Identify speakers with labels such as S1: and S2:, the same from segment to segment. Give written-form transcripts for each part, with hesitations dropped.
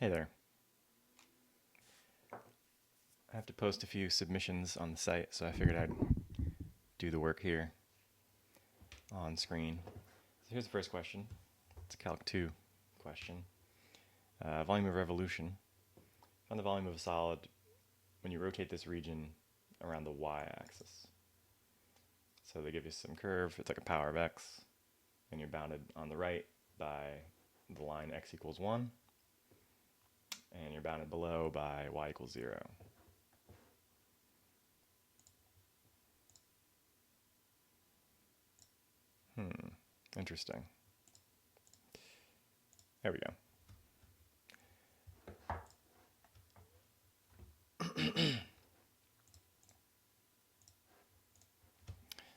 S1: Hey there. I have to post a few submissions on the site, so I figured I'd do the work here on screen. So here's the first question. It's a Calc2 question. Volume of revolution. Find the volume of a solid when you rotate this region around the y-axis. So they give you some curve. It's like a power of x, and you're bounded on the right by the line x equals 1, and you're bounded below by y equals 0. Interesting. There we go.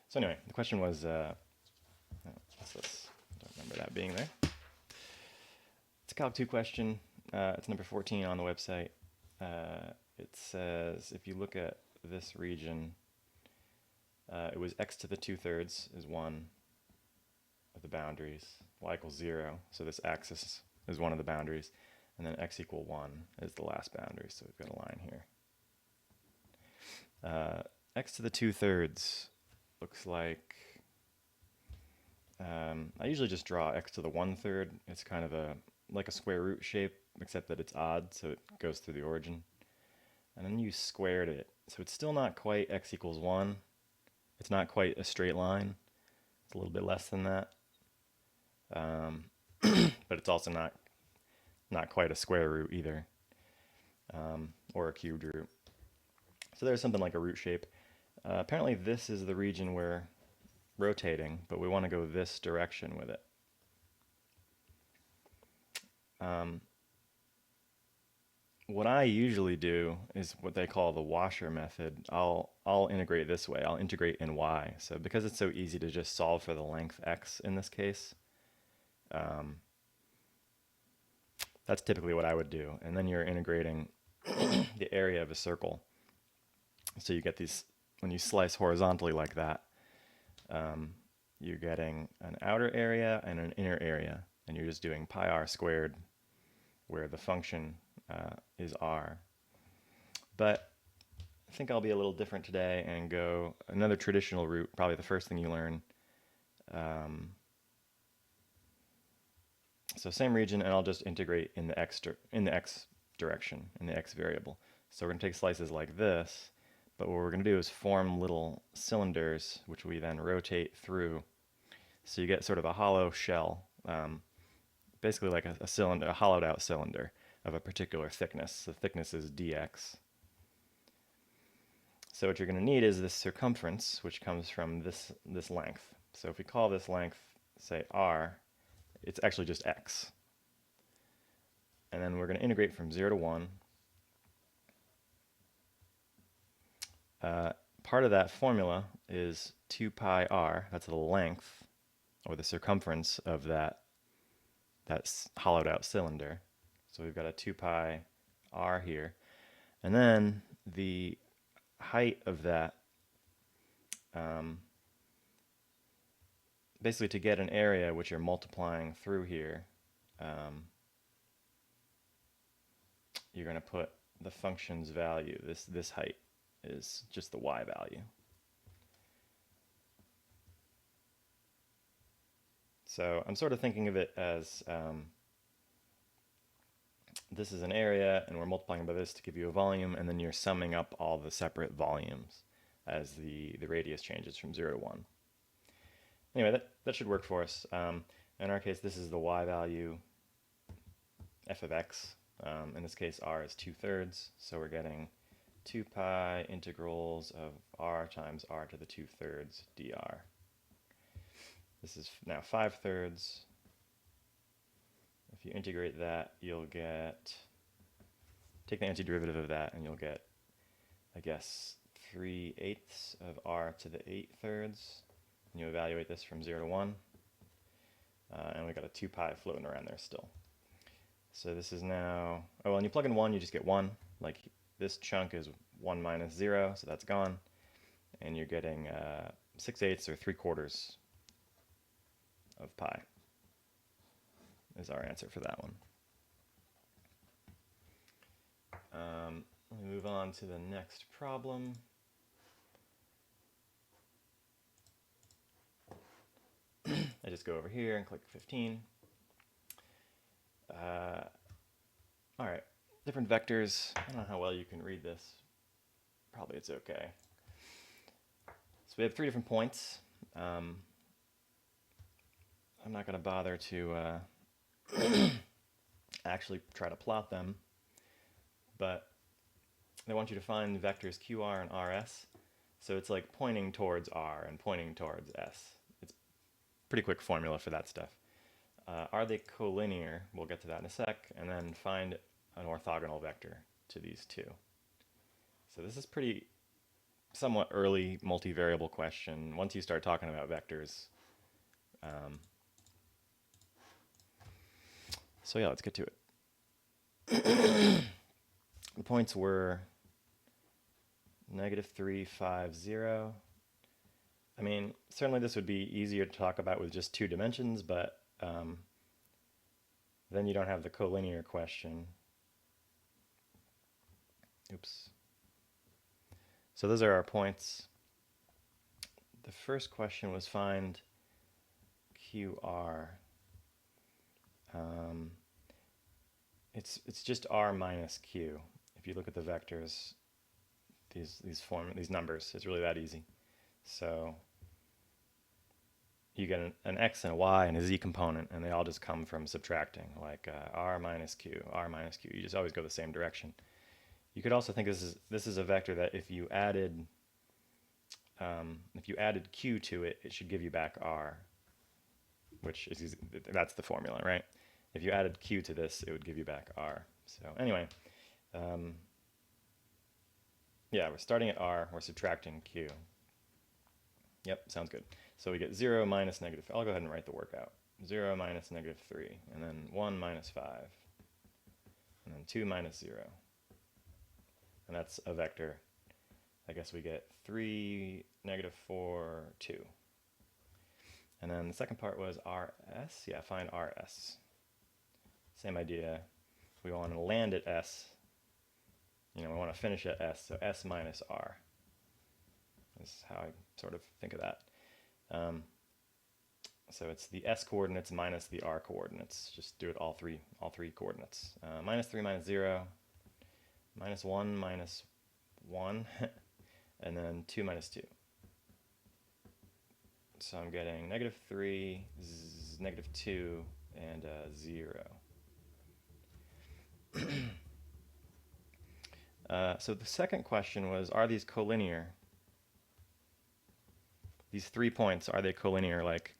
S1: So anyway, the question was, what's this? I don't remember that being there. It's a Calc2 question. It's number 14 on the website. It says, if you look at this region, it was x to the 2/3 is one of the boundaries, y equals 0, so this axis is one of the boundaries, and then x equal 1 is the last boundary, so we've got a line here. X to the 2/3 looks like, I usually just draw x to the 1/3. It's kind of like a square root shape, except that it's odd, so it goes through the origin. And then you squared it, so it's still not quite x equals 1. It's not quite a straight line. It's a little bit less than that. But it's also not quite a square root either, or a cubed root. So there's something like a root shape. Apparently this is the region we're rotating, but we want to go this direction with it. What I usually do is what they call the washer method. I'll integrate this way. I'll integrate in y. So because it's so easy to just solve for the length x in this case, that's typically what I would do. And then you're integrating the area of a circle. So you get these, when you slice horizontally like that, you're getting an outer area and an inner area, and you're just doing pi r squared, where the function is r. But I think I'll be a little different today and go another traditional route, probably the first thing you learn. So same region, and I'll just integrate in the x direction, in the x variable. So we're going to take slices like this, but what we're going to do is form little cylinders, which we then rotate through. So you get sort of a hollow shell, basically like a cylinder, a hollowed out cylinder of a particular thickness. The thickness is dx. So what you're going to need is this circumference, which comes from this length. So if we call this length, say r, it's actually just x. And then we're going to integrate from 0 to 1. Part of that formula is 2 pi r, that's the length, or the circumference of that hollowed out cylinder. So we've got a 2 pi r here. And then the height of that, basically to get an area which you're multiplying through here, you're going to put the function's value, this height is just the y value. So I'm sort of thinking of it as this is an area, and we're multiplying by this to give you a volume, and then you're summing up all the separate volumes as the radius changes from 0 to 1. Anyway, that should work for us. In our case, this is the y value, f of x. In this case, r is 2/3, so we're getting 2 pi integrals of r times r to the 2/3 dr. This is now 5/3. If you integrate that, you'll take the antiderivative of that, and you'll get, I guess, 3/8 of r to the 8/3. And you evaluate this from 0 to 1. And we've got a 2 pi floating around there still. So this is now, when you plug in 1, you just get 1. Like this chunk is 1 minus 0, so that's gone. And you're getting 6/8 or 3/4 of pi is our answer for that one. Let me move on to the next problem. I just go over here and click 15. All right, different vectors. I don't know how well you can read this. Probably it's okay. So we have 3 different points. I'm not going to bother to actually try to plot them, but they want you to find the vectors QR and RS. So it's like pointing towards R and pointing towards S. It's a pretty quick formula for that stuff. Are they collinear? We'll get to that in a sec. And then find an orthogonal vector to these two. So this is pretty somewhat early multivariable question. Once you start talking about vectors. So yeah, let's get to it. The points were -3, 5, 0. I mean, certainly this would be easier to talk about with just 2 dimensions, but then you don't have the collinear question. Oops. So those are our points. The first question was find QR. It's just R minus Q. If you look at the vectors, these numbers, it's really that easy. So you get an X and a Y and a Z component, and they all just come from subtracting, like R minus Q, R minus Q. You just always go the same direction. You could also think this is a vector that if you added Q to it, it should give you back R, which is that's the formula, right? If you added Q to this, it would give you back R. So anyway, yeah, we're starting at R, we're subtracting Q. Yep, sounds good. So we get 0 minus negative, I'll go ahead and write the work out. 0 minus -3, and then 1 minus 5, and then 2 minus 0. And that's a vector. I guess we get 3, -4, 2. And then the second part was RS. Yeah, find RS. Same idea. We want to land at S. We want to finish at S, so S minus R. This is how I sort of think of that. So it's the S coordinates minus the R coordinates. Just do it all three coordinates. -3 minus 0, -1 minus 1, and then 2 minus 2. So I'm getting -3, -2, and 0. So the second question was, are these collinear? These 3 points, are they collinear? Like,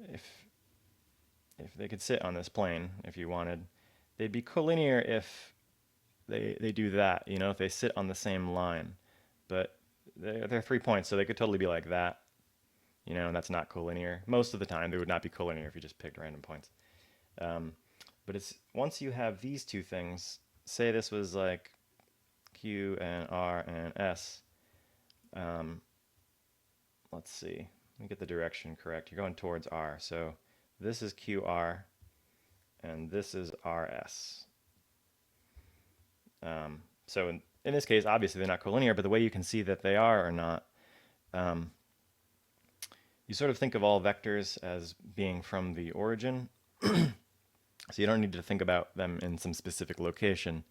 S1: if they could sit on this plane, if you wanted, they'd be collinear if they do that, if they sit on the same line. But they're 3 points, so they could totally be like that, and that's not collinear. Most of the time, they would not be collinear if you just picked random points. But it's once you have these 2 things, say this was like Q and R and S. Let's see. Let me get the direction correct. You're going towards R. So this is QR, and this is RS. So in this case, obviously they're not collinear, but the way you can see that they are or not, you sort of think of all vectors as being from the origin. So you don't need to think about them in some specific location.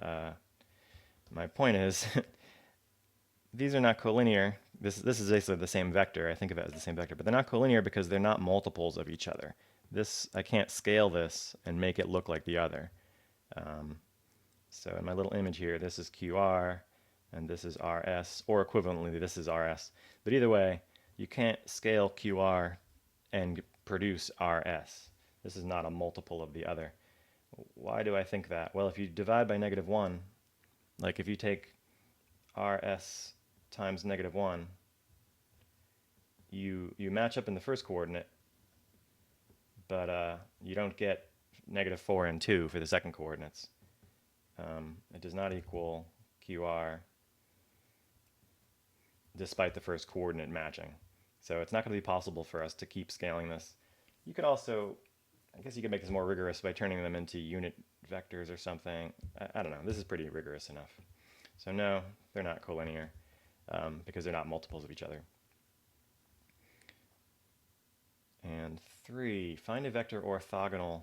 S1: My point is, these are not collinear. This is basically the same vector. I think of it as the same vector, but they're not collinear because they're not multiples of each other. I can't scale this and make it look like the other. So in my little image here, this is QR, and this is RS, or equivalently, this is RS. But either way, you can't scale QR and produce RS. This is not a multiple of the other. Why do I think that? Well, if you divide by -1, like if you take RS times -1, you match up in the first coordinate, but you don't get -4 and 2 for the second coordinates. It does not equal QR despite the first coordinate matching. So it's not going to be possible for us to keep scaling this. You could also, I guess you could make this more rigorous by turning them into unit vectors or something. I don't know. This is pretty rigorous enough. So no, they're not collinear because they're not multiples of each other. And 3, find a vector orthogonal.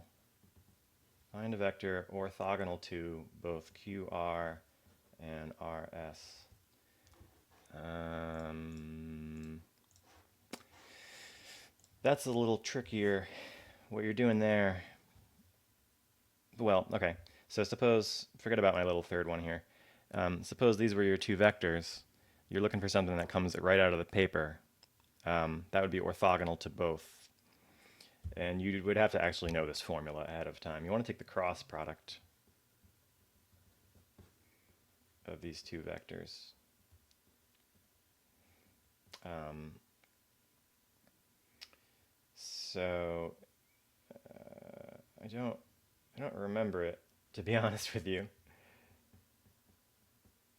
S1: Find a vector orthogonal to both QR and RS. That's a little trickier. What you're doing there, well, okay, so suppose, forget about my little third one here. Suppose these were your two vectors. You're looking for something that comes right out of the paper. That would be orthogonal to both. And you would have to actually know this formula ahead of time. You want to take the cross product of these two vectors. So I don't remember it, to be honest with you.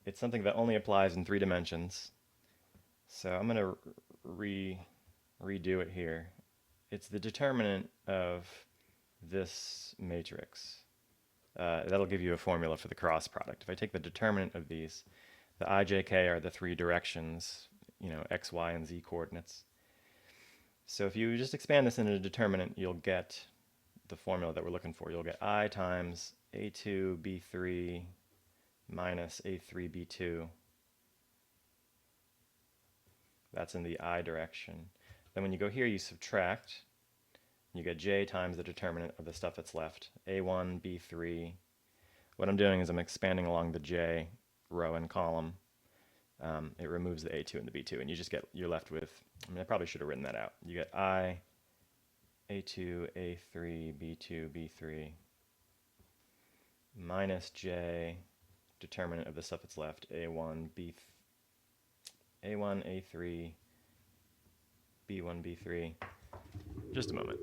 S1: It's something that only applies in 3 dimensions. So I'm going to redo it here. It's the determinant of this matrix. That'll give you a formula for the cross product. If I take the determinant of these, the I, J, K are the 3 directions, x, y, and z coordinates. So if you just expand this into a determinant, you'll get the formula that we're looking for. You'll get I times A2, B3 minus A3, B2. That's in the I direction. Then when you go here, you subtract. You get J times the determinant of the stuff that's left. A1, B3. What I'm doing is I'm expanding along the J row and column. It removes the A2 and the B2, and you're left with, I probably should have written that out. You get I, A2, A3, B2, B3, minus J, determinant of the stuff that's left, A1, A3, B1, B3. Just a moment.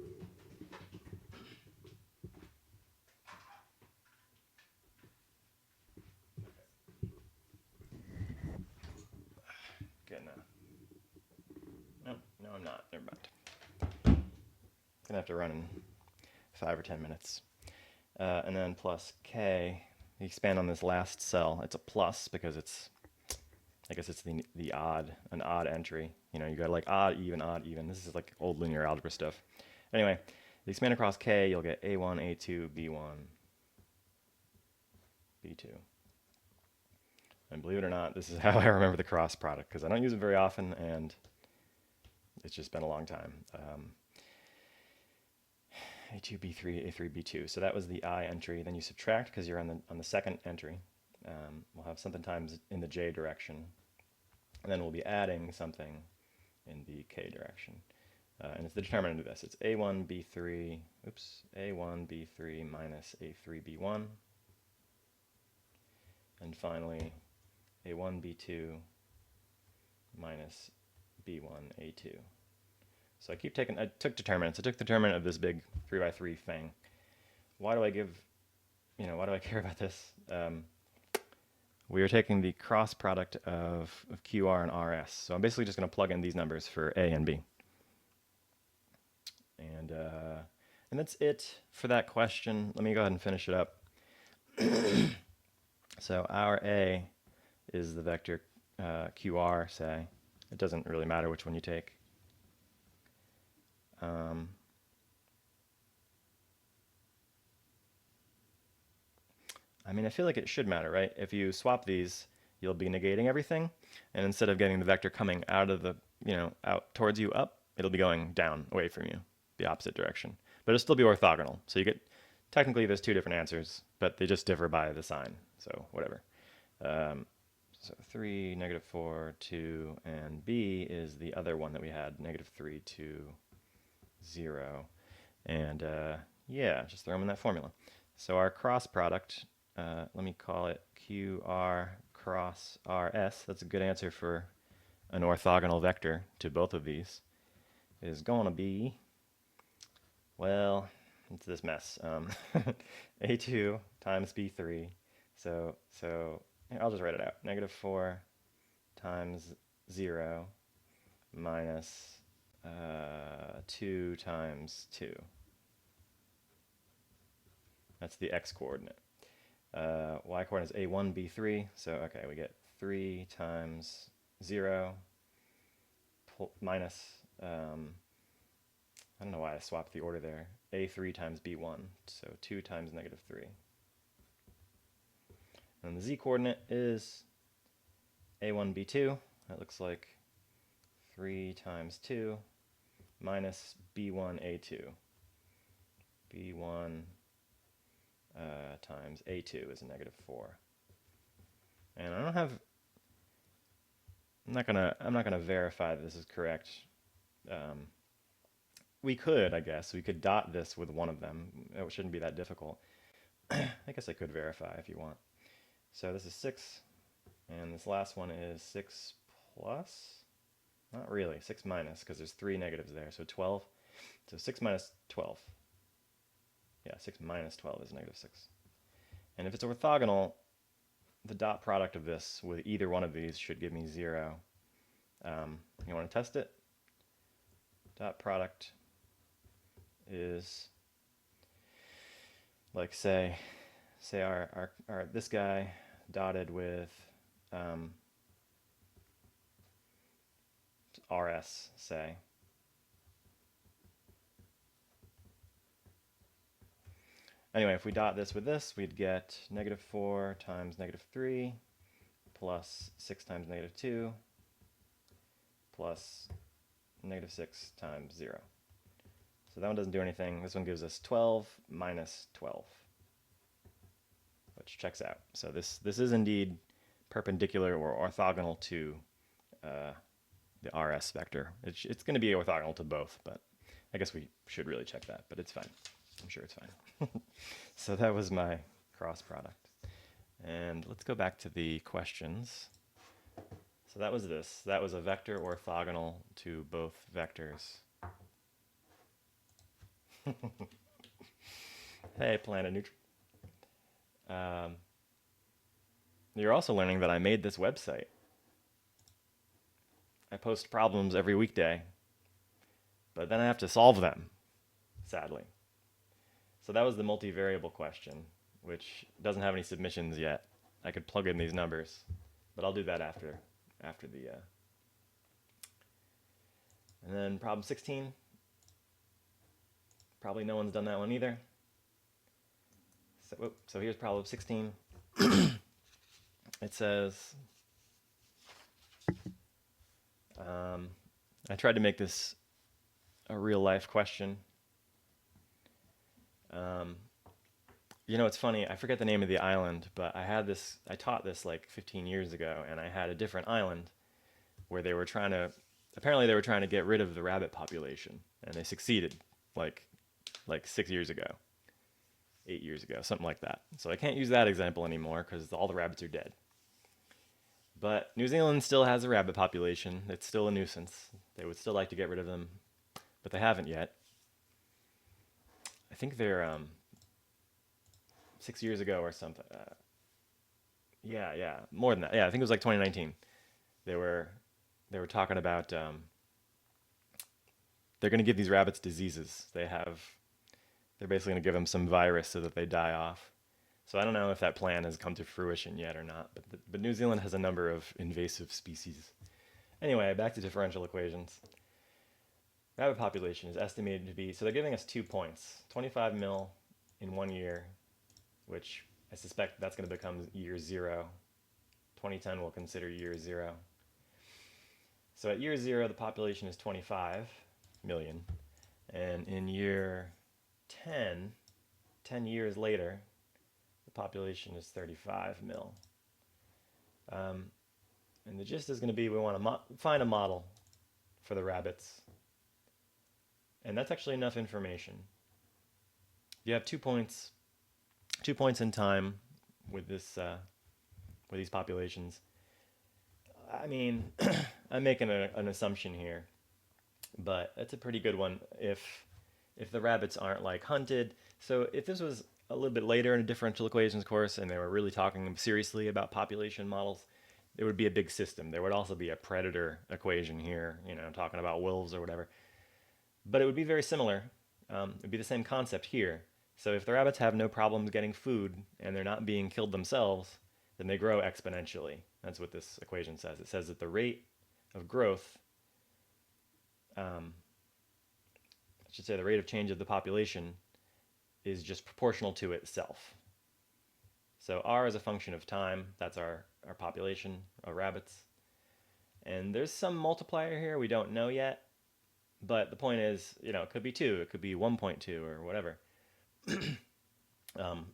S1: Good now. No, I'm not. Never mind. Gonna have to run in 5 or 10 minutes. And then plus K. You expand on this last cell. It's a plus because I guess it's an odd entry. You got like odd, even. This is like old linear algebra stuff. Anyway, you expand across K, you'll get A1, A2, B1, B2. And believe it or not, this is how I remember the cross product, because I don't use it very often, and it's just been a long time. A2, B3, A3, B2. So that was the I entry. Then you subtract because you're on the second entry. We'll have something times in the J direction. And then we'll be adding something in the K direction. And it's the determinant of this. It's A1, B3, A1, B3 minus A3, B1. And finally, A1, B2 minus B1, A2. So I took determinants. I took the determinant of this big 3x3 thing. Why do I care about this? We are taking the cross product of QR and RS. So I'm basically just going to plug in these numbers for A and B. And that's it for that question. Let me go ahead and finish it up. So our A is the vector QR, say. It doesn't really matter which one you take. I feel like it should matter, right? If you swap these, you'll be negating everything, and instead of getting the vector coming out of the, out towards you up, it'll be going down away from you, the opposite direction. But it'll still be orthogonal. So you get, technically there's 2 different answers, but they just differ by the sign, so whatever. So 3, -4, 2, and B is the other one that we had, -3, 2, 0. And yeah, just throw them in that formula. So our cross product, let me call it QR cross RS. That's a good answer for an orthogonal vector to both of these. Is going to be, well, it's this mess. A2 times B3. So I'll just write it out. -4 times 0 minus 2 times 2. That's the x-coordinate. Y-coordinate is a1, b3. So, okay, we get 3 times 0 minus, I don't know why I swapped the order there, a3 times b1. So 2 times negative 3. And the z-coordinate is a1, b2. That looks like 3 times 2 minus b1, a2. b1 times a2 is a negative 4. And I don't have, I'm not gonna verify that this is correct. We could, I guess, we could dot this with one of them. It shouldn't be that difficult. I guess I could verify if you want. So this is 6, and this last one is 6 plus? Not really, 6 minus, because there's 3 negatives there, so 12. So 6 minus 12. Yeah, 6 minus 12 is negative 6. And if it's orthogonal, the dot product of this with either one of these should give me 0. You want to test it? Dot product is like say our this guy dotted with RS, say. Anyway, if we dot this with this, we'd get negative 4 times negative 3 plus 6 times negative 2 plus negative 6 times 0. So that one doesn't do anything. This one gives us 12 minus 12, which checks out. So this is indeed perpendicular or orthogonal to the RS vector. It's going to be orthogonal to both, but I guess we should really check that, but it's fine. I'm sure it's fine. So that was my cross product. And let's go back to the questions. So that was this. That was a vector orthogonal to both vectors. Hey, Planet Neutral. You're also learning that I made this website. I post problems every weekday, but then I have to solve them, sadly. So that was the multivariable question, which doesn't have any submissions yet. I could plug in these numbers, but I'll do that after the... And then problem 16. Probably no one's done that one either. So here's problem 16. It says, I tried to make this a real life question. You know, it's funny, I forget the name of the island, but I taught this like 15 years ago, and I had a different island where they were apparently they were trying to get rid of the rabbit population, and they succeeded like 6 years ago, 8 years ago, something like that. So I can't use that example anymore because all the rabbits are dead. But New Zealand still has a rabbit population. It's still a nuisance. They would still like to get rid of them, but they haven't yet. I think they're 6 years ago or something. Yeah, more than that. Yeah, I think it was like 2019. They were talking about they're going to give these rabbits diseases. They're basically going to give them some virus so that they die off. So I don't know if that plan has come to fruition yet or not, but New Zealand has a number of invasive species. Anyway, back to differential equations. Rabbit population is estimated to be, so they're giving us 2 points, 25 mil in 1 year, which I suspect that's going to become year 0. 2010 we'll consider year 0. So at year 0, the population is 25 million. And in year 10 years later, the population is 35 mil. And the gist is going to be we want to find a model for the rabbits. And that's actually enough information. You have 2 points in time with this with these populations. I mean, I'm making an assumption here, but it's a pretty good one if the rabbits aren't like hunted. So if this was a little bit later in a differential equations course and they were really talking seriously about population models, it would be a big system. There would also be a predator equation here, you know, talking about wolves or whatever. But it would be very similar. It would be the same concept here, So if the rabbits have no problems getting food and they're not being killed themselves, then they grow exponentially. That's what this equation says. It says that the rate of growth, I should say the rate of change of the population, is just proportional to itself. So r is a function of time. That's our population of rabbits. And there's some multiplier here we don't know yet. But the point is, it could be 2, it could be 1.2 or whatever.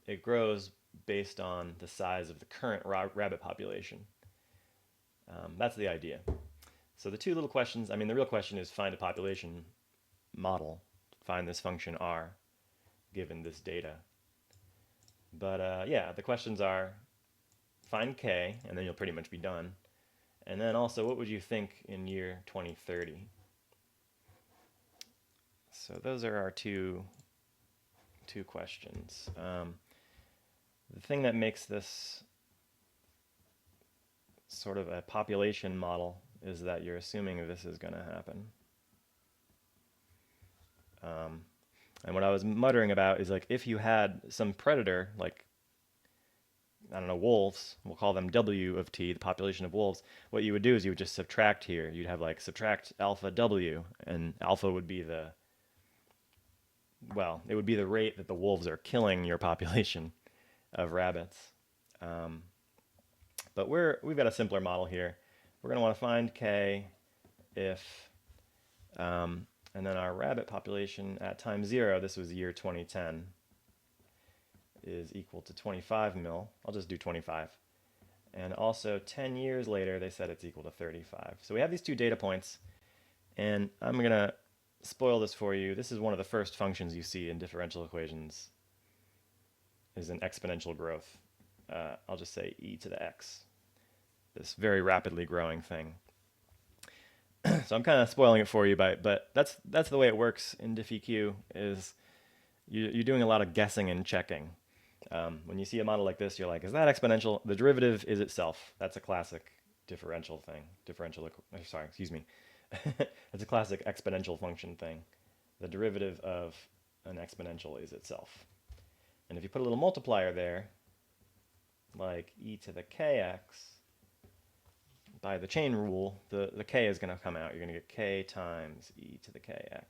S1: It grows based on the size of the current rabbit population. That's the idea. So the two little questions, the real question is find a population model, find this function r, given this data. But yeah, the questions are find k, and then you'll pretty much be done. And then also, what would you think in year 2030? So those are our two questions. The thing that makes this sort of a population model is that you're assuming this is going to happen. And what I was muttering about is, like, if you had some predator, like, I don't know, wolves, we'll call them W of t, the population of wolves, what you would do is you would just subtract here. You'd have, like, subtract alpha W, and alpha would be the, well, it would be the rate that the wolves are killing your population of rabbits. But we've got a simpler model here. We're going to want to find k if, and then our rabbit population at time 0, this was year 2010, is equal to 25 mil. I'll just do 25. And also 10 years later, they said it's equal to 35. So we have these two data points, and I'm going to spoil this for you. This is one of the first functions you see in differential equations, is an exponential growth. I'll just say e to the x, this very rapidly growing thing. So I'm kind of spoiling it for you, but that's the way it works in DiffEq, is you're doing a lot of guessing and checking. When you see a model like this, you're like, is that exponential? The derivative is itself. That's a classic differential thing. That's a classic exponential function thing. The derivative of an exponential is itself. And if you put a little multiplier there, like e to the kx, by the chain rule, the k is going to come out. You're going to get k times e to the kx.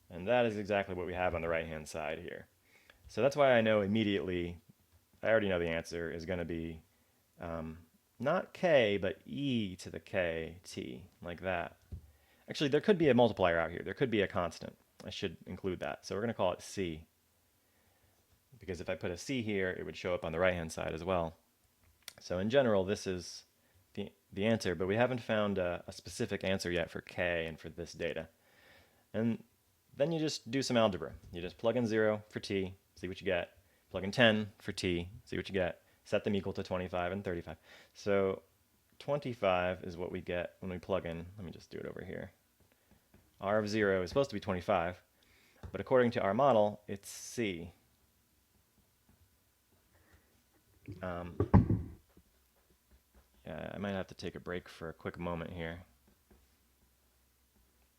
S1: And that is exactly what we have on the right-hand side here. So that's why I know immediately, I already know the answer is going to be not k, but e to the kt, like that. Actually, there could be a multiplier out here. There could be a constant. I should include that. So we're going to call it c, because if I put a c here, it would show up on the right-hand side as well. So in general, this is the answer, but we haven't found a specific answer yet for k and for this data. And then you just do some algebra. You just plug in 0 for t, see what you get. Plug in 10 for t, see what you get. Set them equal to 25 and 35. So 25 is what we get when we plug in. Let me just do it over here. R of 0 is supposed to be 25, but according to our model, it's c. Yeah, I might have to take a break for a quick moment here.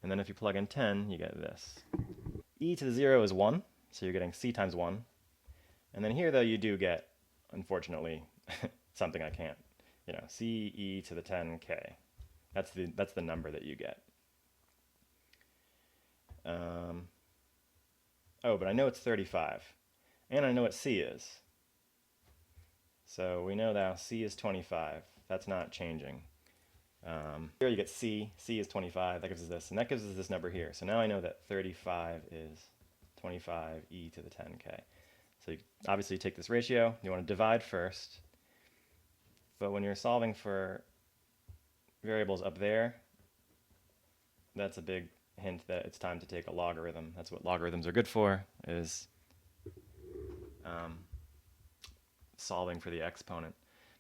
S1: And then if you plug in 10, you get this. E to the 0 is 1, so you're getting c times 1. And then here, though, you do get, unfortunately, something I can't. C e to the 10k. That's the number that you get. Oh, but I know it's 35. And I know what c is. So we know now c is 25. That's not changing. Here you get c. C is 25. That gives us this. And that gives us this number here. So now I know that 35 is 25 e to the 10k. So you obviously take this ratio. You want to divide first. But when you're solving for variables up there, that's a big hint that it's time to take a logarithm. That's what logarithms are good for, is solving for the exponent.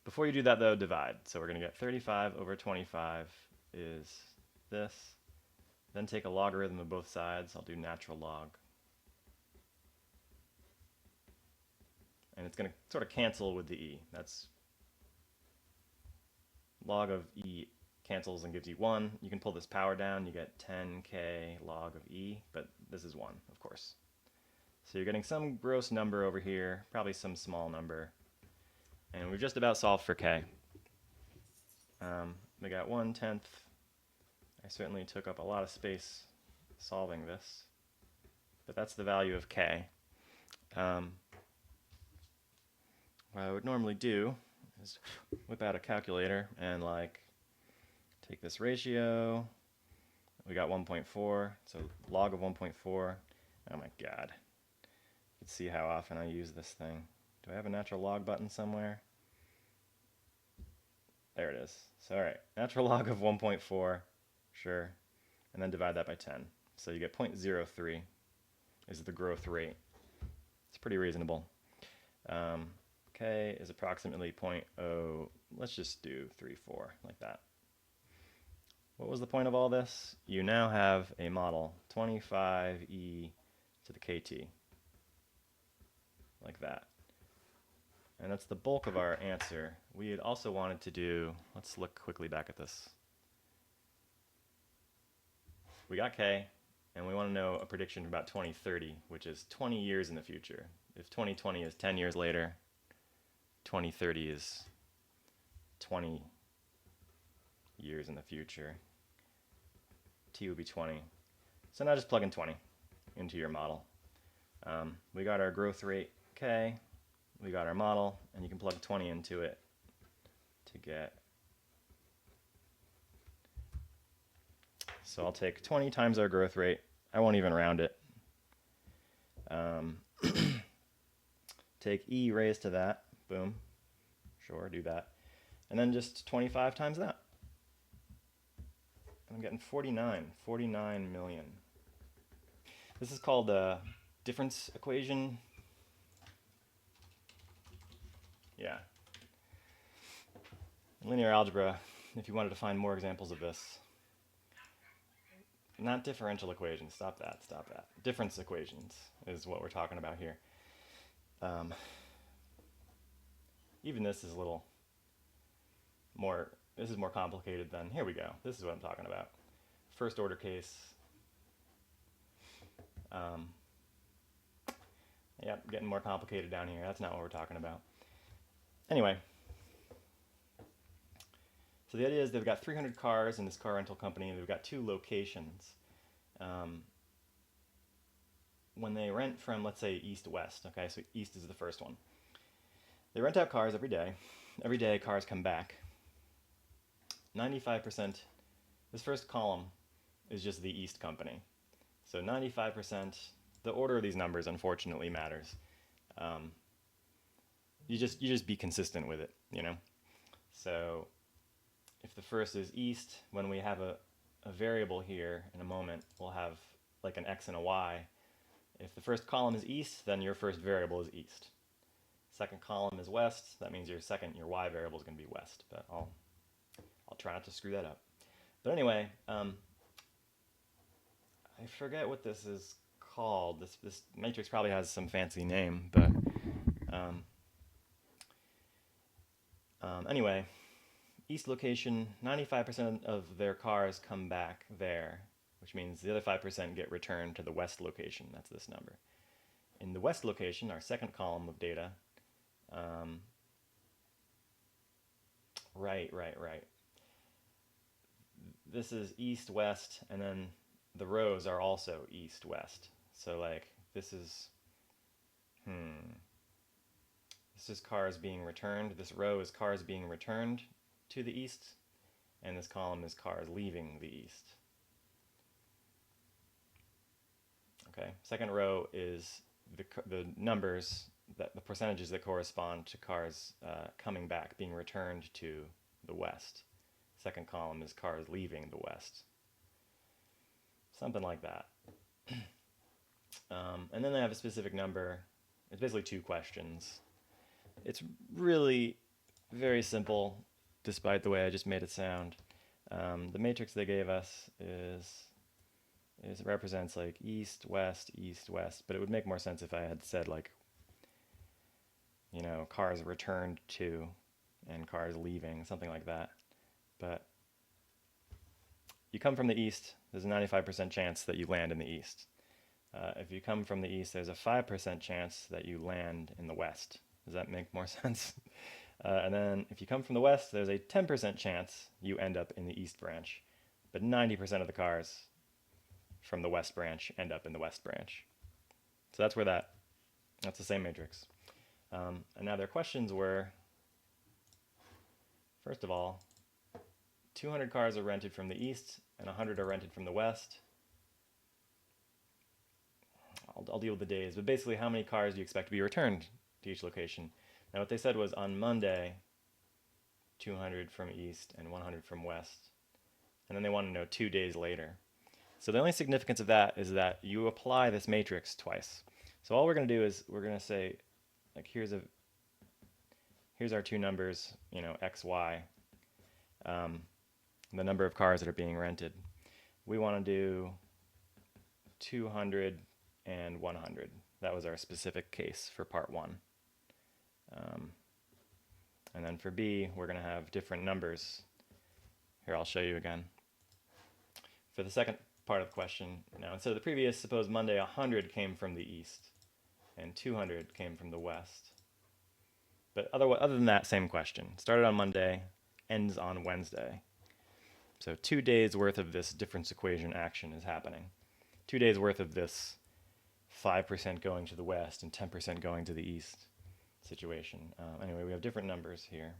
S1: Before you do that, though, divide. So we're going to get 35 over 25 is this. Then take a logarithm of both sides. I'll do natural log. And it's going to sort of cancel with the e. That's log of e cancels and gives you 1. You can pull this power down. You get 10k log of e, but this is 1, of course. So you're getting some gross number over here, probably some small number. And we've just about solved for k. We got 1/10. I certainly took up a lot of space solving this, but that's the value of k. What I would normally do is whip out a calculator and like take this ratio. We got 1.4, so log of 1.4. Oh my god. You can see how often I use this thing. Do I have a natural log button somewhere? There it is. So alright, natural log of 1.4, sure, and then divide that by 10. So you get 0.03 is the growth rate. It's pretty reasonable. K is approximately 0.0, let's just do 34, like that. What was the point of all this? You now have a model, 25e to the kt, like that. And that's the bulk of our answer. We had also wanted to do, let's look quickly back at this. We got k, and we want to know a prediction about 2030, which is 20 years in the future. If 2020 is 10 years later, 2030 is 20 years in the future. T would be 20. So now just plug in 20 into your model. We got our growth rate k, we got our model, and you can plug 20 into it to get. So I'll take 20 times our growth rate. I won't even round it. Take e raised to that. Boom. Sure, do that. And then just 25 times that. I'm getting 49 million. This is called the difference equation. Yeah. In linear algebra, if you wanted to find more examples of this, not differential equations, stop that. Difference equations is what we're talking about here. Even this is a little more, this is more complicated than, here we go, this is what I'm talking about. First order case. Yep, getting more complicated down here. That's not what we're talking about. Anyway, so the idea is they've got 300 cars in this car rental company. They've got 2 locations. When they rent from, let's say, east to west, okay, so east is the first one. They rent out cars every day. Every day cars come back. 95%, this first column is just the east company. So 95%, the order of these numbers unfortunately matters. You just be consistent with it, you know? So if the first is east, when we have a variable here in a moment, we'll have like an x and a y. If the first column is east, then your first variable is east. Second column is west, that means your y variable is going to be west, but I'll try not to screw that up. But anyway, I forget what this is called. This matrix probably has some fancy name, but anyway, east location, 95% of their cars come back there, which means the other 5% get returned to the west location. That's this number. In the west location, our second column of data, right. This is east-west, and then the rows are also east-west. So like this is cars being returned. This row is cars being returned to the east, and this column is cars leaving the east. Okay, second row is the numbers, the percentages that correspond to cars coming back, being returned to the west. Second column is cars leaving the west. Something like that. And then they have a specific number. It's basically 2 questions. It's really very simple, despite the way I just made it sound. The matrix they gave us represents like east, west, but it would make more sense if I had said like, you know, cars returned to and cars leaving, something like that. But you come from the east, there's a 95% chance that you land in the east. if you come from the east, there's a 5% chance that you land in the west. Does that make more sense? And then if you come from the west, there's a 10% chance you end up in the east branch. But 90% of the cars from the west branch end up in the west branch. So that's that's the same matrix. And now their questions were, first of all, 200 cars are rented from the east and 100 are rented from the west. I'll deal with the days, but basically how many cars do you expect to be returned to each location? Now what they said was on Monday, 200 from east and 100 from west. And then they want to know 2 days later. So the only significance of that is that you apply this matrix twice. So all we're going to do is we're going to say, like, here's our two numbers, you know, x, y, the number of cars that are being rented. We want to do 200 and 100. That was our specific case for part 1. And then for B, we're going to have different numbers. Here, I'll show you again. For the second part of the question, now instead of the previous, suppose Monday 100 came from the east and 200 came from the west. But other than that, same question. Started on Monday, ends on Wednesday. So 2 days worth of this difference equation action is happening. 2 days worth of this 5% going to the west and 10% going to the east situation. Anyway, we have different numbers here.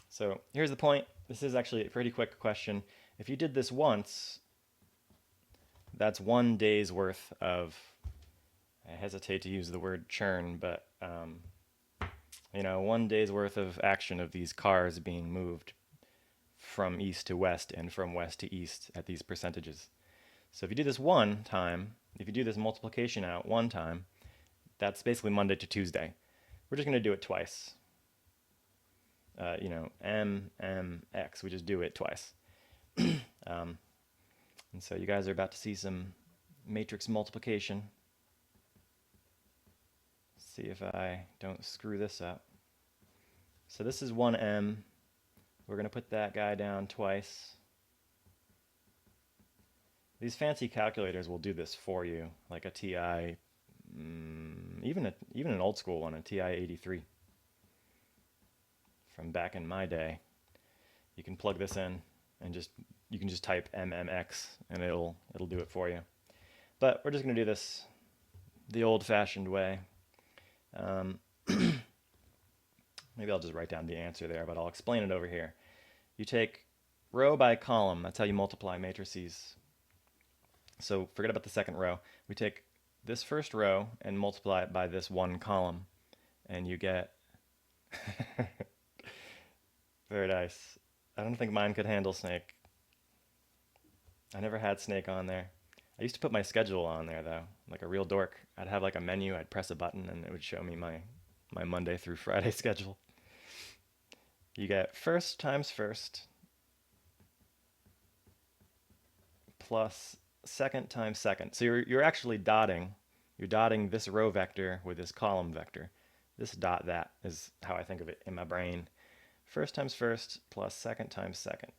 S1: So here's the point. This is actually a pretty quick question. If you did this once, that's 1 day's worth of, I hesitate to use the word churn, but you know, 1 day's worth of action of these cars being moved from east to west and from west to east at these percentages. So if you do this one time, if you do this multiplication out one time, that's basically Monday to Tuesday. We're just going to do it twice. You know, m, x, we just do it twice. And so you guys are about to see some matrix multiplication. See if I don't screw this up. So this is 1m. We're going to put that guy down twice. These fancy calculators will do this for you, like a TI, even an old school one, a TI 83 from back in my day. You can plug this in and you can just type mmx and it'll do it for you. But we're just going to do this the old-fashioned way. Maybe I'll just write down the answer there, but I'll explain it over here. You take row by column. That's how you multiply matrices. So forget about the second row. We take this first row and multiply it by this one column, and you get very nice. I don't think mine could handle snake. I never had snake on there. I used to put my schedule on there though, like a real dork. I'd have like a menu, I'd press a button and it would show me my Monday through Friday schedule. You get first times first plus second times second. So you're actually dotting. You're dotting this row vector with this column vector. This dot that is how I think of it in my brain. First times first plus second times second.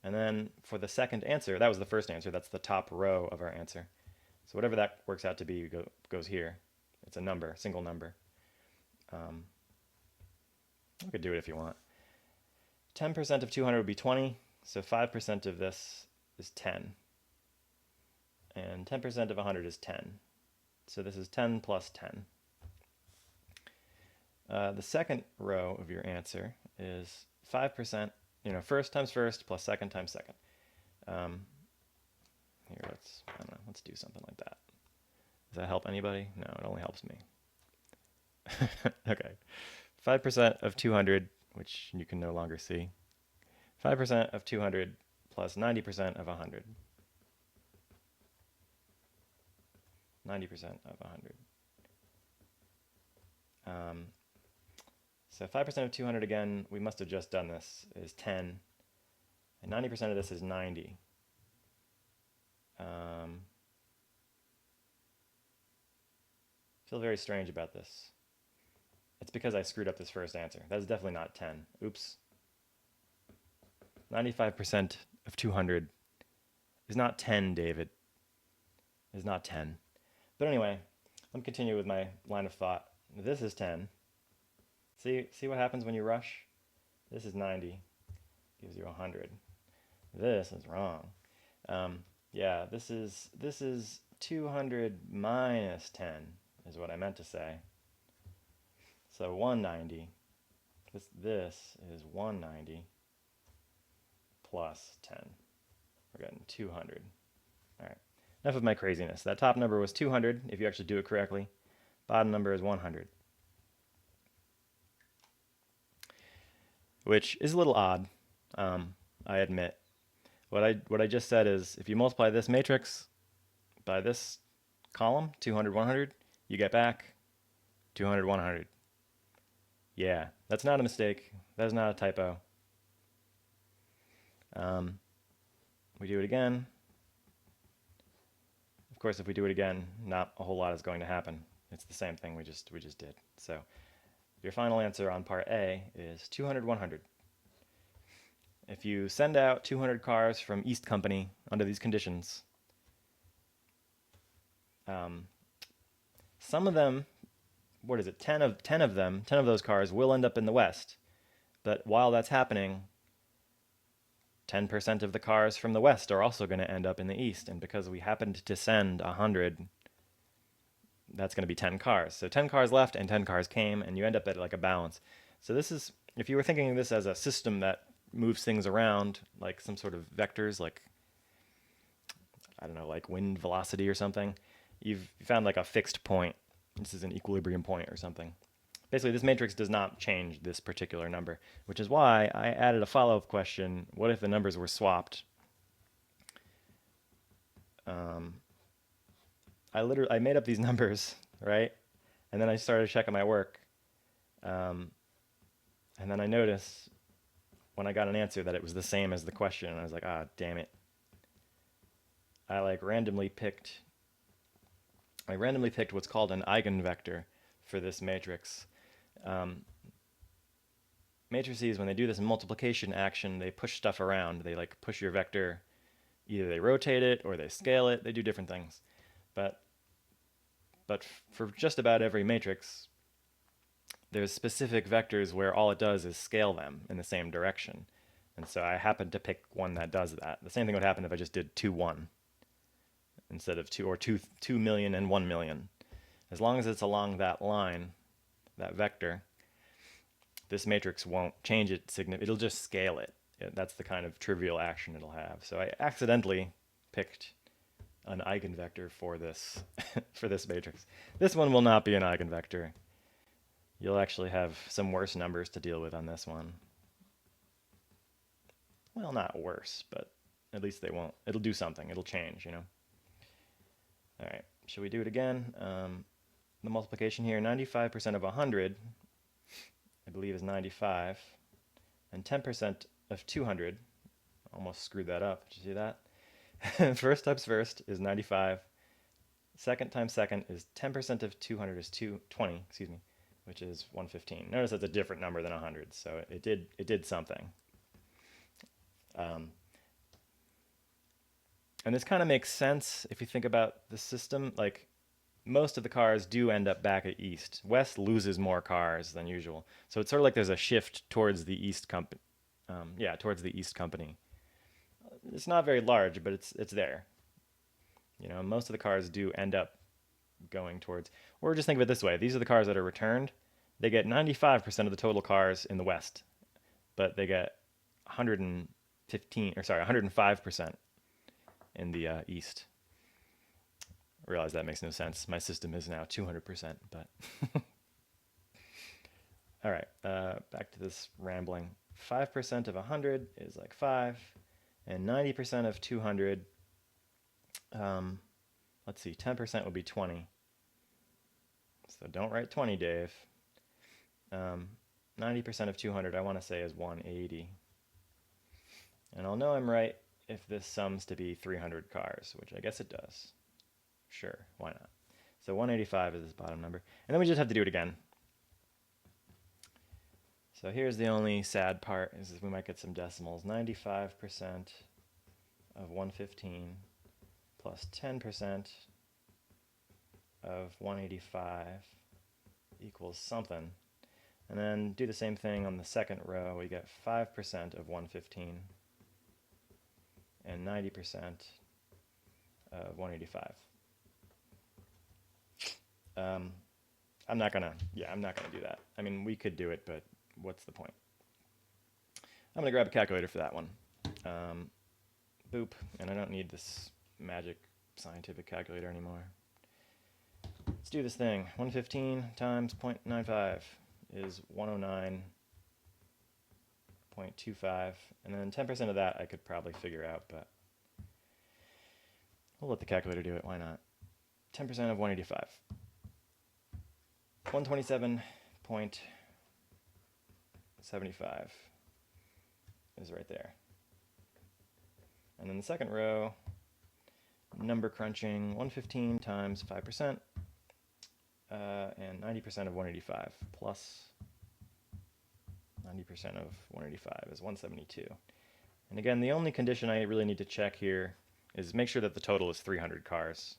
S1: And then for the second answer, that was the first answer. That's the top row of our answer. So whatever that works out to be goes here. It's a number, single number. You could do it if you want. 10% of 200 would be 20. So 5% of this is 10. And 10% of 100 is 10. So this is 10 plus 10. The second row of your answer is 5%, you know, first times first plus second times second. Here, I don't know, let's do something like that. Does that help anybody? No, it only helps me. Okay. 5% of 200, which you can no longer see. 5% of 200 plus 90% of 100. 90% of 100. So 5% of 200 again, we must have just done this, is 10. And 90% of this is 90. Feel very strange about this. It's because I screwed up this first answer. That's definitely not 10. Oops. 95% of 200 is not 10, David. Is not 10. But anyway, let me continue with my line of thought. This is 10. See what happens when you rush? This is 90. Gives you 100. This is wrong. Yeah, this is 200 minus 10 is what I meant to say. So 190. This is 190 plus 10. We're getting 200. All right. Enough of my craziness. That top number was 200 if you actually do it correctly. Bottom number is 100. Which is a little odd, I admit. What I just said is if you multiply this matrix by this column, 200, 100, you get back 200, 100. Yeah, that's not a mistake. That is not a typo. We do it again. Of course, if we do it again, not a whole lot is going to happen. It's the same thing we just did. So your final answer on part A is 200, 100. If you send out 200 cars from East Company under these conditions, some of them, 10 of those cars will end up in the West. But while that's happening, 10% of the cars from the West are also going to end up in the East. And because we happened to send 100, that's going to be 10 cars. So 10 cars left and 10 cars came, and you end up at like a balance. So this is, if you were thinking of this as a system that moves things around, like some sort of vectors, like, I don't know, like wind velocity or something, you've found like a fixed point. This is an equilibrium point or something. Basically, this matrix does not change this particular number, which is why I added a follow-up question. What if the numbers were swapped? I made up these numbers, right? And then I started checking my work. And then I noticed when I got an answer that it was the same as the question. And I was like, ah, damn it. I randomly picked what's called an eigenvector for this matrix. Matrices, when they do this multiplication action, they push stuff around. They push your vector. Either they rotate it or they scale it. They do different things. But for just about every matrix, there's specific vectors where all it does is scale them in the same direction. And so I happened to pick one that does that. The same thing would happen if I just did 2, 1 instead of 2, or 2 million and 1 million. As long as it's along that line, that vector, this matrix won't change it significantly. It'll just scale it. That's the kind of trivial action it'll have. So I accidentally picked an eigenvector for this for this matrix. This one will not be an eigenvector. You'll actually have some worse numbers to deal with on this one. Well, not worse, but at least they won't. It'll do something. It'll change, you know. All right, should we do it again? The multiplication here, 95% of 100, I believe, is 95. And 10% of 200, almost screwed that up. Did you see that? First times first is 95. Second times second is 10% of 200 is 20, excuse me, which is 115. Notice that's a different number than 100, so it did something. And this kind of makes sense if you think about the system. Like, most of the cars do end up back at East. West loses more cars than usual. So it's sort of like there's a shift towards the East company. Towards the East company. It's not very large, but it's there. You know, most of the cars do end up going towards, or just think of it this way. These are the cars that are returned. They get 95% of the total cars in the West, but they get 105% in the East. I realize that makes no sense. My system is now 200%, but all right, back to this rambling. 5% of 100 is like 5, and 90% of 200, let's see, 10% would be 20. So don't write 20, Dave. 90% of 200, I want to say, is 180. And I'll know I'm right if this sums to be 300 cars, which I guess it does. Sure, why not? So 185 is this bottom number. And then we just have to do it again. So here's the only sad part, is we might get some decimals. 95% of 115 plus 10% of 185 equals something. And then do the same thing on the second row. We get 5% of 115 and 90% of 185. I'm not gonna do that. I mean, we could do it, but what's the point? I'm gonna grab a calculator for that one. Boop, and I don't need this magic scientific calculator anymore. Let's do this thing. 115 times 0.95 is 109.25, and then 10% of that I could probably figure out, but we'll let the calculator do it. Why not? 10% of 185. 127.75 is right there. And then the second row, number crunching, 115 times 5%, and 90% of 185 plus 90% of 185 is 172. And again, the only condition I really need to check here is make sure that the total is 300 cars.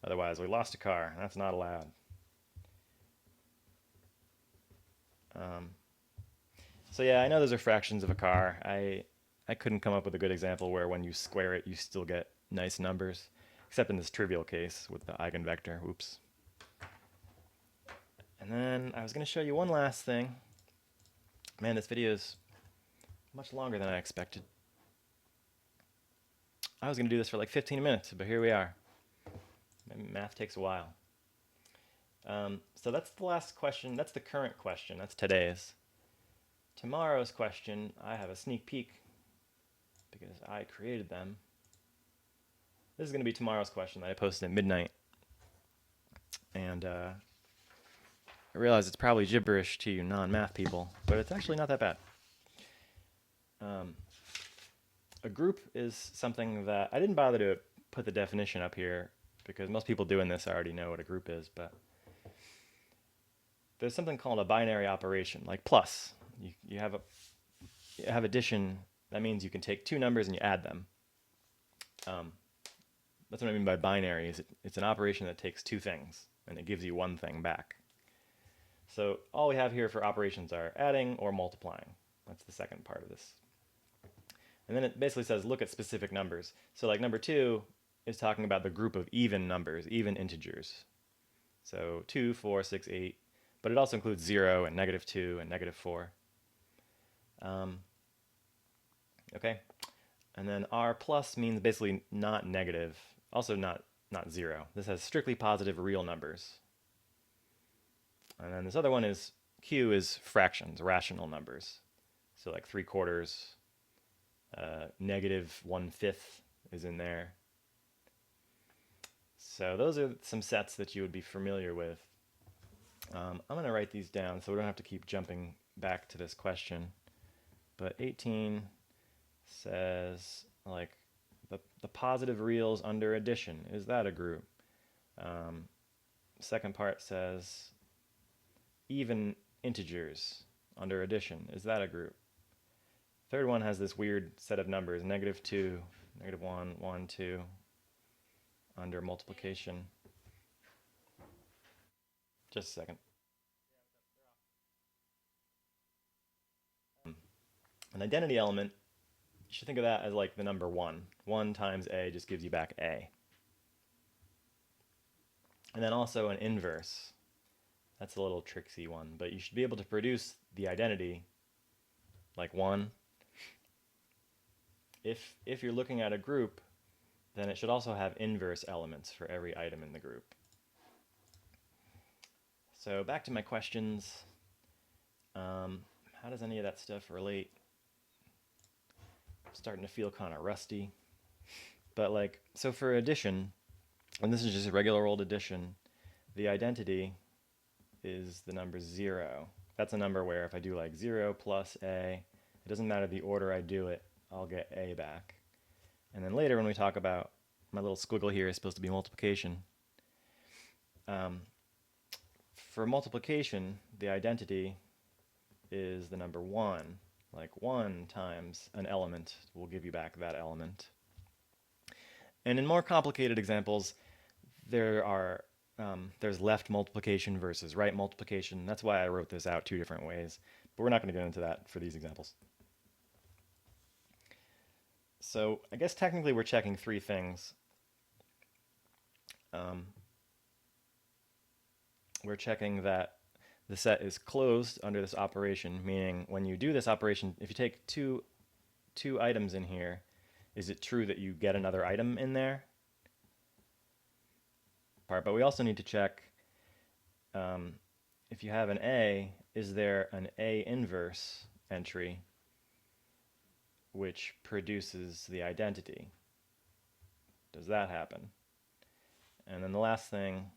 S1: Otherwise, we lost a car. That's not allowed. So yeah, I know those are fractions of a car. I couldn't come up with a good example where when you square it, you still get nice numbers, except in this trivial case with the eigenvector. Oops. And then I was going to show you one last thing. Man, this video is much longer than I expected. I was going to do this for like 15 minutes, but here we are. Math takes a while. So that's the last question. That's the current question. That's today's. Tomorrow's question, I have a sneak peek because I created them. This is going to be tomorrow's question that I posted at midnight. And I realize it's probably gibberish to you non-math people, but it's actually not that bad. A group is something that I didn't bother to put the definition up here because most people doing this already know what a group is, but there's something called a binary operation, like plus. You have addition. That means you can take two numbers and you add them. That's what I mean by binary. It's an operation that takes two things and it gives you one thing back. So all we have here for operations are adding or multiplying. That's the second part of this. And then it basically says look at specific numbers. So like number 2 is talking about the group of even numbers, even integers. So 2, 4, 6, 8. But it also includes 0 and -2 and -4. Okay. And then R plus means basically not negative, also not 0. This has strictly positive real numbers. And then this other one is Q is fractions, rational numbers. So like 3/4, -1/5 is in there. So those are some sets that you would be familiar with. I'm going to write these down so we don't have to keep jumping back to this question. But 18 says like the positive reals under addition. Is that a group? Second part says even integers under addition. Is that a group? Third one has this weird set of numbers, -2, -1, 1, 2, under multiplication. Just a second. An identity element, you should think of that as like the number 1. 1 times A just gives you back A. And then also an inverse. That's a little tricksy one, but you should be able to produce the identity like 1. If you're looking at a group, then it should also have inverse elements for every item in the group. So back to my questions. How does any of that stuff relate? I'm starting to feel kind of rusty. But like, so for addition, and this is just a regular old addition, the identity is the number 0. That's a number where if I do like 0 plus A, it doesn't matter the order I do it, I'll get A back. And then later when we talk about, my little squiggle here is supposed to be multiplication. For multiplication, the identity is the number 1. Like 1 times an element will give you back that element. And in more complicated examples, there's left multiplication versus right multiplication. That's why I wrote this out 2 different ways. But we're not going to get into that for these examples. So I guess technically we're checking 3 things. We're checking that the set is closed under this operation, meaning when you do this operation, if you take two items in here, is it true that you get another item in there? But we also need to check if you have an A, is there an A inverse entry which produces the identity? Does that happen? And then the last thing,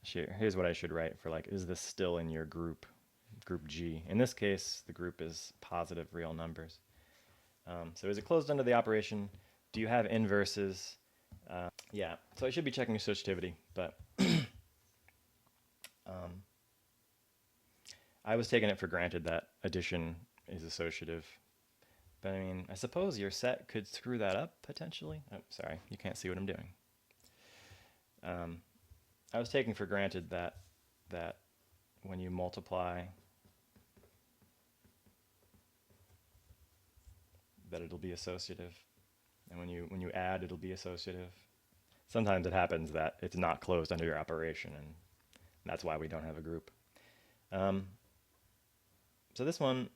S1: here's what I should write for like, is this still in your group G? In this case, the group is positive real numbers. So is it closed under the operation? Do you have inverses? Yeah, so I should be checking associativity, but I was taking it for granted that addition is associative. But I mean, I suppose your set could screw that up potentially. Oh, sorry, you can't see what I'm doing. I was taking for granted that when you multiply, that it'll be associative, and when you add, it'll be associative. Sometimes it happens that it's not closed under your operation, and that's why we don't have a group. So this one,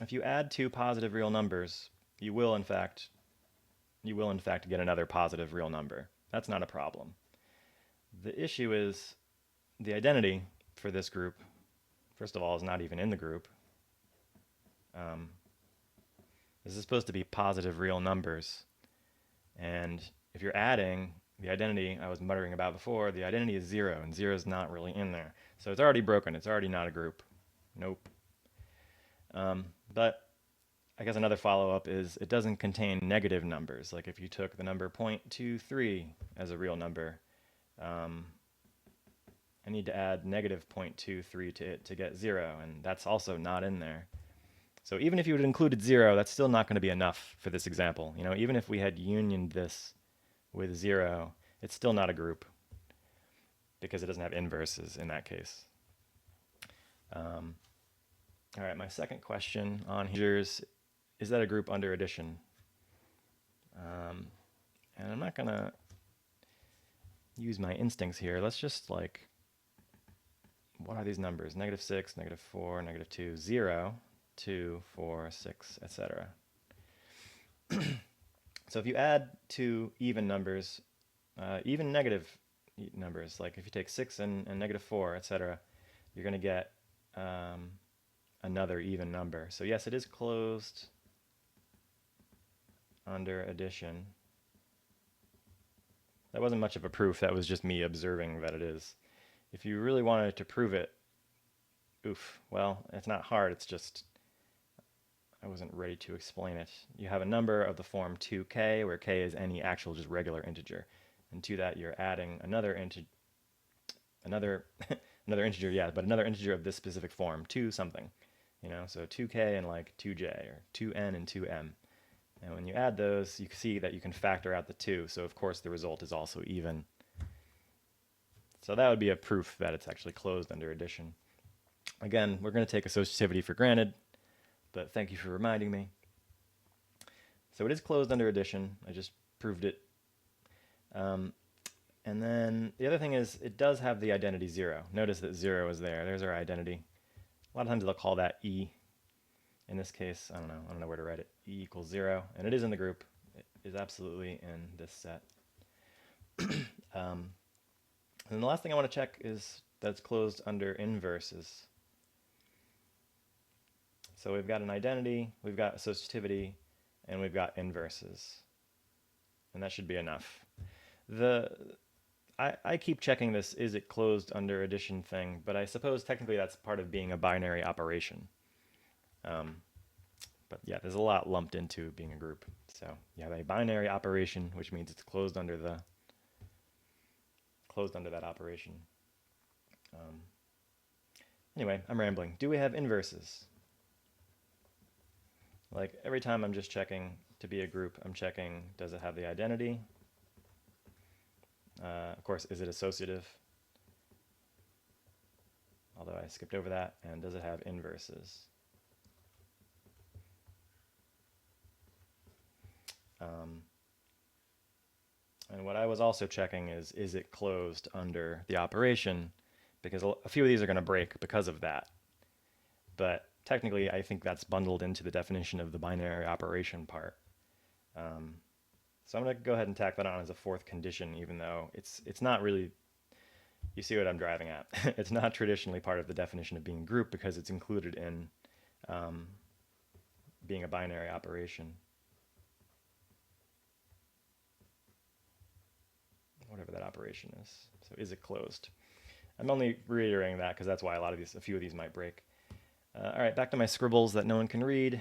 S1: if you add 2 positive real numbers, you will in fact get another positive real number. That's not a problem. The issue is the identity for this group, first of all, is not even in the group. This is supposed to be positive real numbers. And if you're adding the identity I was muttering about before, the identity is 0, and 0 is not really in there. So it's already broken. It's already not a group. Nope. But I guess another follow-up is it doesn't contain negative numbers. Like if you took the number 0.23 as a real number, I need to add negative 0.23 to it to get 0, and that's also not in there. So even if you had included 0, that's still not going to be enough for this example. You know, even if we had unioned this with 0, it's still not a group because it doesn't have inverses in that case. All right, my second question on here is that a group under addition? And I'm not going to use my instincts here. Let's just like, what are these numbers? -6, -4, -2, 0, 2, 4, 6, etc. So if you add 2 even numbers, even negative numbers, like if you take 6 and -4, etc., you're going to get another even number. So yes, it is closed under addition. That wasn't much of a proof. That was just me observing that it is. If you really wanted to prove it, well, it's not hard. It's just I wasn't ready to explain it. You have a number of the form 2k, where k is any actual just regular integer. And to that you're adding another integer, another integer, yeah, but another integer of this specific form, 2 something. You know, so 2k and like 2j, or 2n and 2m. And when you add those, you can see that you can factor out the 2, so of course the result is also even. So that would be a proof that it's actually closed under addition. Again, we're going to take associativity for granted, but thank you for reminding me. So it is closed under addition. I just proved it. And then the other thing is it does have the identity 0. Notice that 0 is there. There's our identity. A lot of times they'll call that E. In this case, I don't know where to write it. E equals 0, and it is in the group. It is absolutely in this set. And the last thing I want to check is that it's closed under inverses. So we've got an identity, we've got associativity, and we've got inverses. And that should be enough. I keep checking this is it closed under addition thing, but I suppose technically that's part of being a binary operation. But yeah, there's a lot lumped into being a group. So you have a binary operation, which means it's closed under that operation. Anyway, I'm rambling. Do we have inverses? Like every time I'm just checking to be a group, I'm checking, does it have the identity? Of course, is it associative? Although I skipped over that. And does it have inverses? And what I was also checking is it closed under the operation? Because a few of these are going to break because of that. But technically, I think that's bundled into the definition of the binary operation part. So I'm going to go ahead and tack that on as a fourth condition, even though it's not really, you see what I'm driving at. It's not traditionally part of the definition of being a group because it's included in being a binary operation. Whatever that operation is. So is it closed? I'm only reiterating that because that's why a few of these might break. All right, back to my scribbles that no one can read.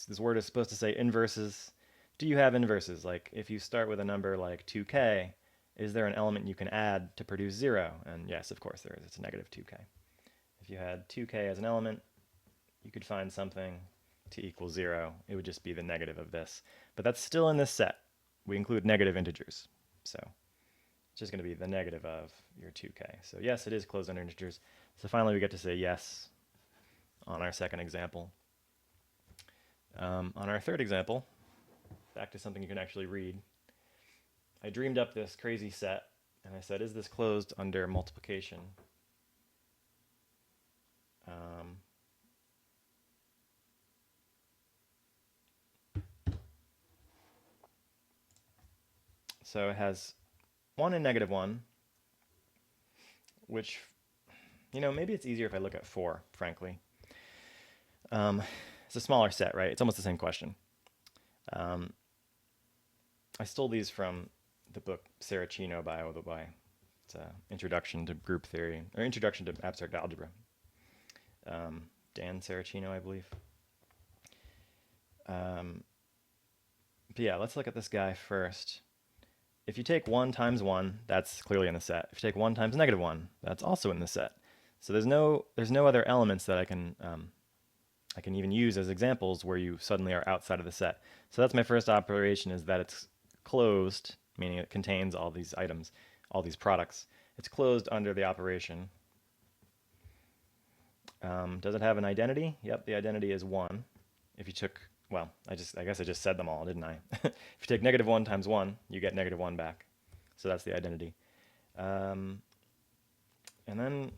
S1: This word is supposed to say inverses. Do you have inverses? Like if you start with a number like 2k, is there an element you can add to produce 0? And yes, of course there is. It's a negative 2k. If you had 2k as an element, you could find something to equal 0. It would just be the negative of this. But that's still in this set. We include negative integers. So it's just going to be the negative of your 2k. So yes, it is closed under integers. So finally we get to say yes on our second example. On our third example, back to something you can actually read, I dreamed up this crazy set, and I said, is this closed under multiplication? So it has 1 and negative 1, which, maybe it's easier if I look at 4, frankly. It's a smaller set, right? It's almost the same question. I stole these from the book Saracino by It's Introduction to Group Theory, or Introduction to Abstract Algebra. Dan Saracino, I believe. But yeah, let's look at this guy first. If you take 1 times 1, that's clearly in the set. If you take 1 times negative 1, that's also in the set. So there's no other elements that I can even use as examples where you suddenly are outside of the set. So that's my first operation, is that it's closed, meaning it contains all these items, all these products. It's closed under the operation. Does it have an identity? Yep, the identity is 1. If you took, well, I guess I just said them all, didn't I? If you take negative 1 times 1, you get negative 1 back. So that's the identity. And then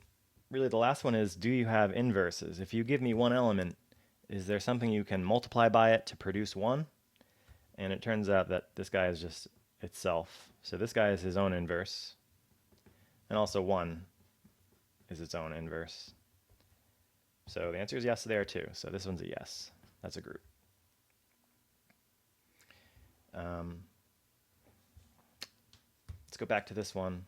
S1: really the last one is, do you have inverses? If you give me one element, is there something you can multiply by it to produce 1? And it turns out that this guy is just itself. So this guy is his own inverse. And also 1 is its own inverse. So the answer is yes there too. So this one's a yes. That's a group. Let's go back to this one.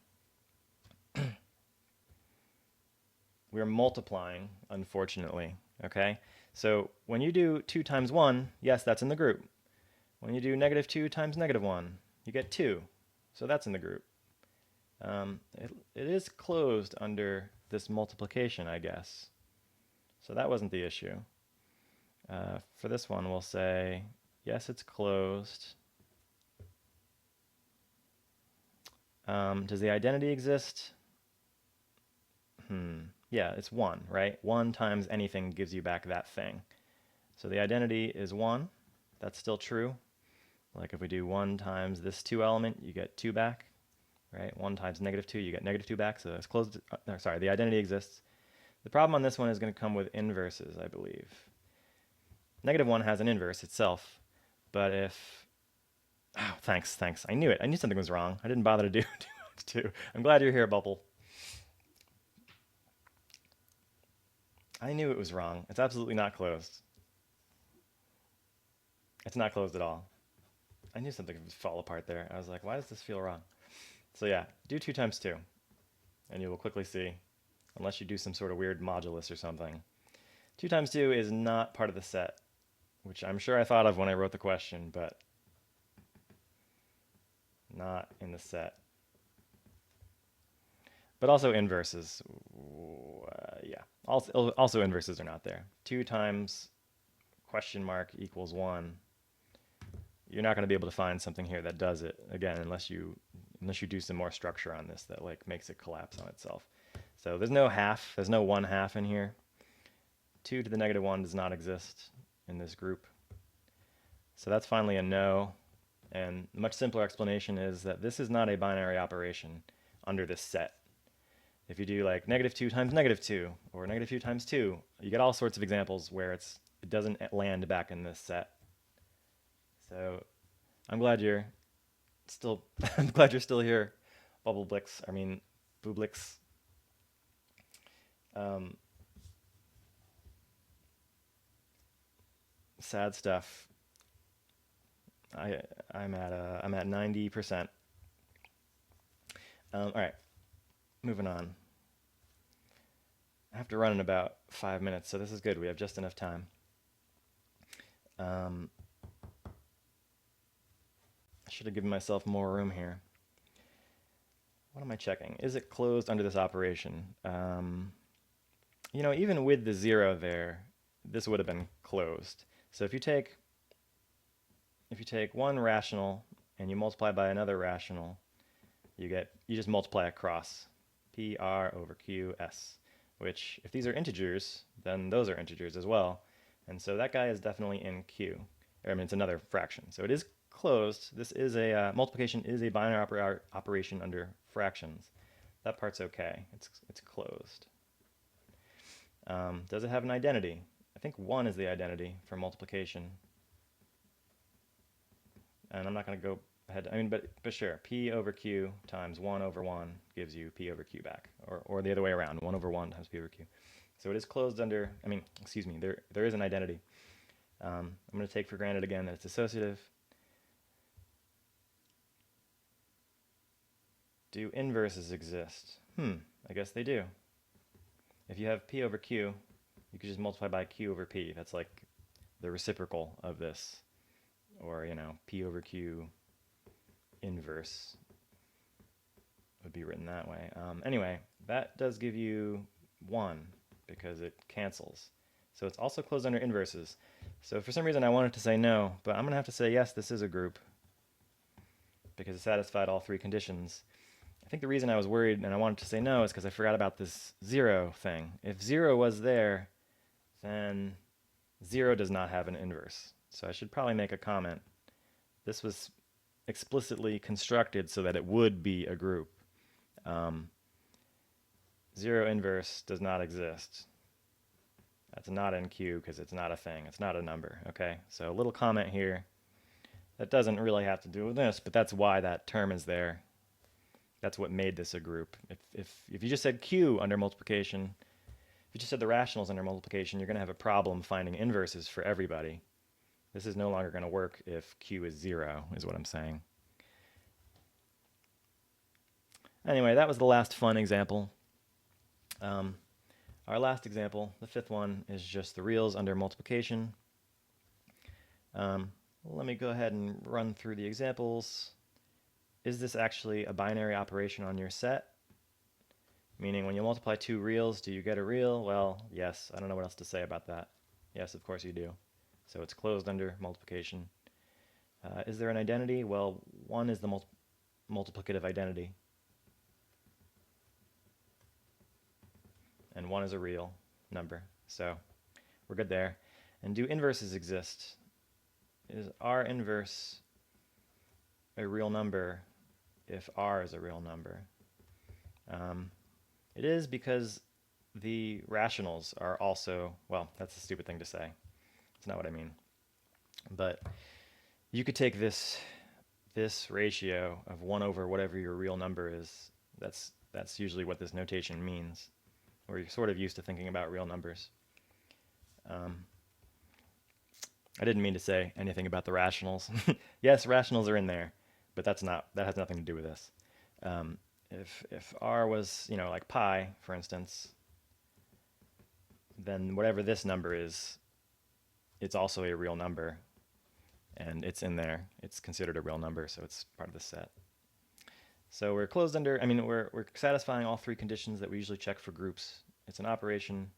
S1: We're multiplying, unfortunately. Okay? So when you do 2 times 1, yes, that's in the group. When you do negative 2 times negative 1, you get 2. So that's in the group. It is closed under this multiplication, I guess. So that wasn't the issue. For this one, we'll say, yes, it's closed. Does the identity exist? Yeah, it's 1, right? 1 times anything gives you back that thing. So the identity is 1. That's still true. Like if we do 1 times this 2 element, you get 2 back, right? 1 times negative 2, you get negative 2 back. So it's closed. Sorry, the identity exists. The problem on this one is going to come with inverses, I believe. Negative 1 has an inverse itself, but if... Oh, thanks. I knew it. I knew something was wrong. I didn't bother to do too much. I'm glad you're here, Bubble. I knew it was wrong. It's absolutely not closed. It's not closed at all. I knew something would fall apart there. I was like, why does this feel wrong? So yeah, do 2 times 2, and you will quickly see, unless you do some sort of weird modulus or something. 2 times 2 is not part of the set, which I'm sure I thought of when I wrote the question, but not in the set. But also inverses. Yeah, also inverses are not there. 2 times question mark equals 1, you're not going to be able to find something here that does it, again, unless you do some more structure on this that like makes it collapse on itself. So there's no half, there's no 1/2 in here. 2 to the negative 1 does not exist in this group. So that's finally a no. And the much simpler explanation is that this is not a binary operation under this set. If you do like -2 times -2 or -2 times 2, you get all sorts of examples where it doesn't land back in this set. So I'm glad you're still here, Booblix. Sad stuff. I'm at 90%. All right, moving on. I have to run in about 5 minutes, so this is good. We have just enough time. I should have given myself more room here. What am I checking? Is it closed under this operation? You know, even with the 0 there, this would have been closed. So if you take one rational and you multiply by another rational, you just multiply across PR over QS, which if these are integers, then those are integers as well. And so that guy is definitely in Q. I mean, it's another fraction. So it is closed. This is a multiplication is a binary operation under fractions. That part's okay. It's closed. Does it have an identity? I think 1 is the identity for multiplication. And I'm not going to go ahead. I mean, but sure. P over Q times 1 over 1 gives you P over Q back, or the other way around. 1 over 1 times P over Q. So it is closed under. I mean, excuse me. There is an identity. I'm going to take for granted again that it's associative. Do inverses exist? I guess they do. If you have P over Q, you could just multiply by Q over P. That's like the reciprocal of this. Or, you know, P over Q inverse would be written that way. Anyway, that does give you 1 because it cancels. So it's also closed under inverses. So for some reason I wanted to say no, but I'm going to have to say yes, this is a group because it satisfied all 3 conditions. I think the reason I was worried and I wanted to say no is because I forgot about this 0 thing. If 0 was there, then 0 does not have an inverse. So I should probably make a comment. This was explicitly constructed so that it would be a group. 0 inverse does not exist. That's not in Q because it's not a thing. It's not a number. Okay, so a little comment here. That doesn't really have to do with this, but that's why that term is there. That's what made this a group. If you just said Q under multiplication, if you just said the rationals under multiplication, you're going to have a problem finding inverses for everybody. This is no longer going to work if Q is 0, is what I'm saying. Anyway, that was the last fun example. Our last example, the 5th one, is just the reals under multiplication. Let me go ahead and run through the examples. Is this actually a binary operation on your set? Meaning when you multiply 2 reals, do you get a real? Well, yes. I don't know what else to say about that. Yes, of course you do. So it's closed under multiplication. Is there an identity? Well, 1 is the multiplicative identity. And 1 is a real number. So we're good there. And do inverses exist? Is R inverse a real number if R is a real number? It is because the rationals are also, well, that's a stupid thing to say. That's not what I mean. But you could take this ratio of 1 over whatever your real number is. That's usually what this notation means. We're sort of used to thinking about real numbers. I didn't mean to say anything about the rationals. Yes, rationals are in there, but that has nothing to do with this. If R was, you know, like pi, for instance, then whatever this number is, it's also a real number, and it's in there. It's considered a real number, so it's part of the set. So we're closed under, I mean, we're satisfying all 3 conditions that we usually check for groups. It's an operation